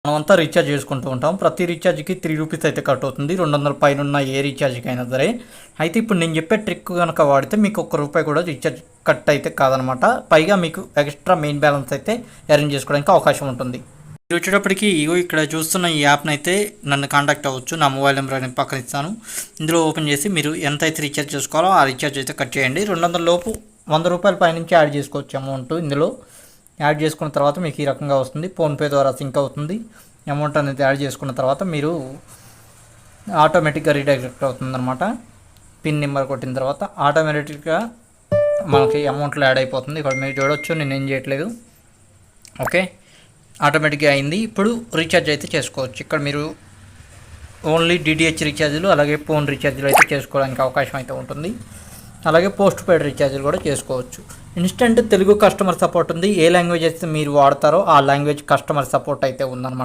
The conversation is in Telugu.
మనమంతా రీఛార్జ్ చేసుకుంటూ ఉంటాం. ప్రతి రీఛార్జ్కి 3 రూపీస్ అయితే కట్ అవుతుంది, 200 పైన ఉన్న ఏ రీఛార్జ్కి అయినా సరే. అయితే ఇప్పుడు నేను చెప్పే ట్రిక్ కనుక వాడితే మీకు ₹1 కూడా రీఛార్జ్ కట్ అయితే కాదనమాట. పైగా మీకు ఎక్స్ట్రా మెయిన్ బ్యాలెన్స్ అయితే అరేంజ్ చేసుకోవడానికి అవకాశం ఉంటుంది. మీరు వచ్చేటప్పటికి ఇక్కడ చూస్తున్న ఈ యాప్ని అయితే నన్ను కాంటాక్ట్ అవ్వచ్చు. నా మొబైల్ నెంబర్ అనేది పక్కన ఇస్తాను. ఇందులో ఓపెన్ చేసి మీరు ఎంత అయితే రీఛార్జ్ చేసుకోవాలో ఆ రీఛార్జ్ అయితే కట్ చేయండి. 200 లోపు ₹100 పైనుంచి యాడ్ చేసుకోవచ్చు అమౌంట్. ఇందులో యాడ్ చేసుకున్న తర్వాత మీకు ఈ రకంగా వస్తుంది. ఫోన్పే ద్వారా సింక్ అవుతుంది. అమౌంట్ అనేది యాడ్ చేసుకున్న తర్వాత మీరు ఆటోమేటిక్గా రీడైరెక్ట్ అవుతుందన్నమాట. పిన్ నెంబర్ కొట్టిన తర్వాత ఆటోమేటిక్గా మనకి అమౌంట్లో యాడ్ అయిపోతుంది. ఇక్కడ మీరు చూడవచ్చు, నేను ఏం చేయట్లేదు. ఓకే, ఆటోమేటిక్గా అయింది. ఇప్పుడు రీఛార్జ్ అయితే చేసుకోవచ్చు. ఇక్కడ మీరు ఓన్లీ డిటిహెచ్ రీఛార్జ్లు అలాగే ఫోన్ రీఛార్జ్లు అయితే చేసుకోవడానికి అవకాశం అయితే ఉంటుంది. అలాగే పోస్ట్ పెయిడ్ రీఛార్జ్లు కూడా చేసుకోవచ్చు. ఇన్స్టెంట్ తెలుగు కస్టమర్ సపోర్ట్ ఉంది. ఏ లాంగ్వేజ్ అయితే మీరు వాడతారో ఆ లాంగ్వేజ్ కస్టమర్ సపోర్ట్ అయితే ఉందన్నమాట.